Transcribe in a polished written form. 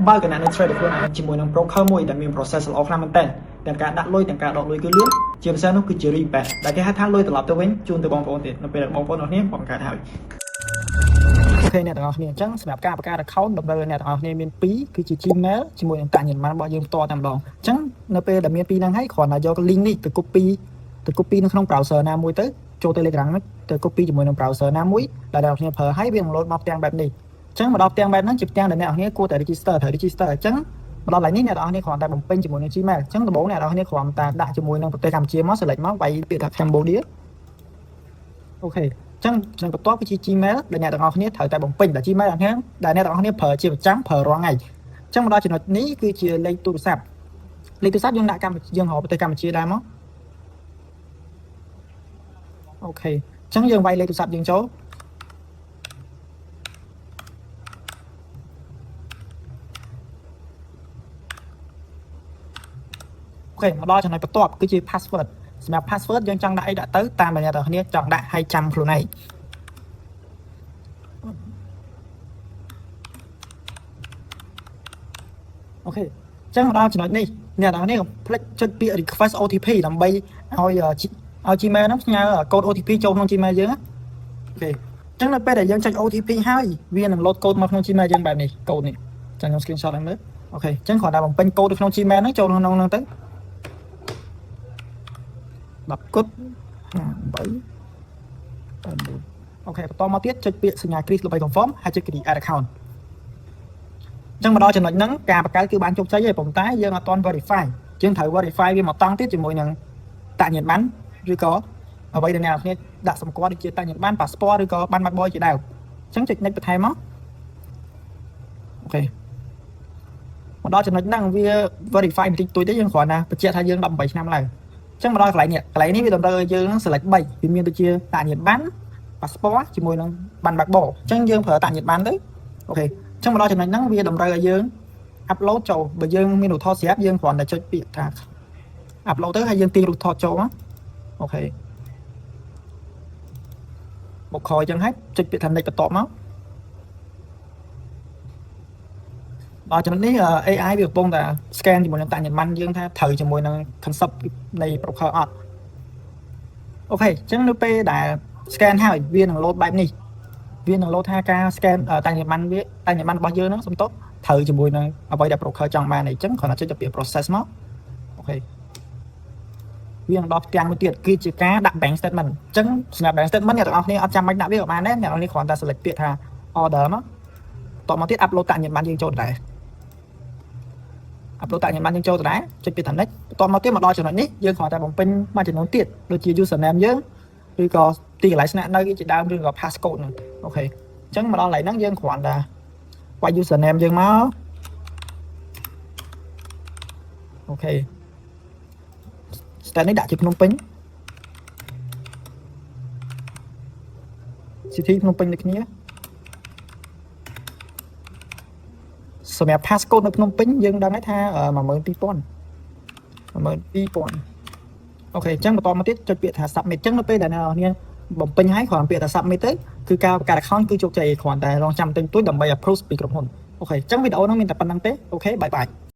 បើកណានៅ trade ខ្លួនឯងជាមួយនឹង broker មួយដែលមាន process ល្អខ្លាំងមែនតើទាំងការដាក់លុយទាំងការដកលុយគឺលឿនជាពិសេសនោះគឺជា rebate ដែលគេហៅថាលុយត្រឡប់ទៅវិញជូនទៅបងប្អូនទៀតនៅពេលដែលបងប្អូនទាំងគ្នាបង្កើតហើយអូខេអ្នកទាំងអស់គ្នាអញ្ចឹងសម្រាប់ការបង្កើត account តម្រូវឲ្យអ្នកទាំងអស់គ្នាមាន2គឺជា Gmail ជាមួយនឹងតាញ៉ាំរបស់យើងផ្ទាល់តែម្ដងអញ្ចឹងនៅពេលដែលមាន2ហ្នឹងហើយគ្រាន់តែយក link នេះទៅ copy នៅក្នុង browser ណាមួយទៅចូល Telegram ហ្នឹងទៅ copy ជាមួយនឹង browser ណាមួយដែលអ្នកទាំងអស់គ្នាប្រើហើយវានឹង load មកផ្ទាំងបែបនេះអញ្ចឹងមកដល់ផ្ទាំងបែបហ្នឹងជាផ្ទាំងដែលអ្នកទាំងអស់គ្នាគួរតែ register ត្រូវ register អញ្ចឹងមកដល់ឡើយនេះអ្នកទាំងអស់គ្នាគ្រាន់តែបំពេញជាមួយនឹង Gmail អញ្ចឹងដំបូងអ្នកទាំងអស់គ្នាគ្រាន់តែដាក់ជាមួយនឹងប្រទេសកម្ពុជាមក select មកវាយពាក្យថា Cambodia អូខេអញ្ចឹងនឹងបន្ទាប់គឺជា Gmail ដែលអ្នកទាំងអស់គ្នាត្រូវតែបំពេញតែ Gmail ហ្នឹងដែលអ្នកទាំងអស់គ្នាប្រើជាប្រចាំប្រើរាល់ថ្ងៃអញ្ចឹងមកដល់ចំណុចនេះគឺជាលេខទូរស័ព្ទយើងដាក់កម្ពុជាយើងរកប្រទេសកម្ពុជាដែរមកអូខេអញ្ចឹងយើងវាយលេខទូរស័ព្ទយើងចូលអូខេមកដល់ចំណុចបន្ទាប់គឺជា password សម្រាប់ password យើងចង់ដាក់អីដាក់ទៅតាមដែលអ្នកទាំងគ្នាចង់ដាក់ឲ្យចាំខ្លួនឯងអូខេអញ្ចឹងមកដល់ចំណុចនេះអ្នកទាំងគ្នាកុំភ្លេចចុចពាក្យ request OTP ដើម្បីឲ្យ Gmail ហ្នឹងផ្ញើកូដ OTP ចូលក្នុង Gmail យើងអូខេអញ្ចឹងនៅពេលដែលយើងចុច OTP ហើយវានឹង load កូដមកក្នុង Gmail យើងបែបនេះកូដនេះអញ្ចឹងខ្ញុំ screenshot ឲ្យមើលអូខេអញ្ចឹងគ្រាន់តែបំពេញកូដនៅក្នុង Gmail ហ្នឹងចូលក្នុងហ្នឹងទៅ10គុត8អូខេបន្តមកទៀតចុចពាក្យសញ្ញា create ដើម្បី confirm ហើយចុច create account អញ្ចឹងមកដល់ចំណុចហ្នឹងការបង្កើតគឺបានជោគជ័យហើយប៉ុន្តែយើងអត់ទាន់ verify យើងត្រូវ verify វាមកតង់ទៀតជាមួយនឹងតាញ៉ាំបានឬក៏អ្វីដែលអ្នកនរគ្នាដាក់សម្គាល់ដូចជាតាញ៉ាំបាន passport ឬក៏បានបាត់បយជាដើមអញ្ចឹងចុច next បន្ថែមមកអូខេមកដល់ចំណុចហ្នឹងវា verify បន្តិចតួចទេយើងគ្រាន់តែបញ្ជាក់ថាយើង18ឆ្នាំឡើងអញ្ចឹងមកដល់កន្លែងនេះវាតម្រូវឲ្យយើងនឹង select 3វាមានដូចជាតាញ៉ាំបាន passport ជាមួយនឹងបានបាក់បអញ្ចឹងយើងប្រើតាញ៉ាំបានទៅអូខេអញ្ចឹងមកដល់ចំណុចហ្នឹងវាតម្រូវឲ្យយើង upload ចូលបើយើងមានរូបថតស្រាប់យើងគ្រាន់តែចុចពាក្យថា upload ទៅហើយយើងទាញរូបថតចូលមកអូខេមកខអញ្ចឹងហើយចុចពាក្យថា next បន្ទាប់មកដល់ចំណុចនេះ AI វាកំពុងតែ scan ជាមួយនឹងតាញ៉ាំបានយើងថាត្រូវជាមួយនឹង concept នៃ broker អត់អូខេអញ្ចឹងនៅពេលដែល scan ហើយវានឹង load បែបនេះវានឹង load ថាការ scan តាញ៉ាំបានរបស់យើងហ្នឹងសំទោសត្រូវជាមួយនឹងអ្វីដែល broker ចង់បានអញ្ចឹងគ្រាន់តែចុចទៅពាក្យ process មកអូខេវានឹងដល់ផ្ទាំងមួយទៀតគឺជាការដាក់ bank statement អញ្ចឹងសម្រាប់ bank statement អ្នកទាំងអស់គ្នាអត់ចាំបាច់ដាក់វាក៏បានដែរអ្នកទាំងអស់គ្នាគ្រាន់តែ select ពាក្យថា order មកតមកទៀត upload តាញ៉ាំបានយើងចូលដែរupload តាញ៉ាំបានយើងចូលដែរចុចពាក្យថា next បន្តមកទៀតមកដល់ចំណុចនេះយើងគ្រាន់តែបំពេញមួយចំនួនទៀតដូចជា username យើងឬក៏ទីកន្លែងស្នាក់នៅជាដើមឬក៏ passcode ហ្នឹងអូខេអញ្ចឹងមកដល់កន្លែងហ្នឹងយើងគ្រាន់តែវាយ username យើងមកអូខេ state នេះដាក់ជាភ្នំពេញ city ភ្នំពេញដូចគ្នាសម្រាប់ passcode នៅភ្នំពេញយើងដឹងហើយថា 12000អូខេអញ្ចឹងបន្តមកទៀតចុចពាក្យថា submit អញ្ចឹងនៅពេលដែលអ្នកនរគ្នាបំពេញហើយគ្រាន់ពាក្យថា submit ទៅគឺការបង្កើត account គឺជោគជ័យគ្រាន់តែរងចាំបន្តិចបន្តួចដើម្បី approve ពីក្រុមហ៊ុនអូខេអញ្ចឹងវីដេអូហ្នឹងមានតែប៉ុណ្្នឹងទេអូខេបាយបាយ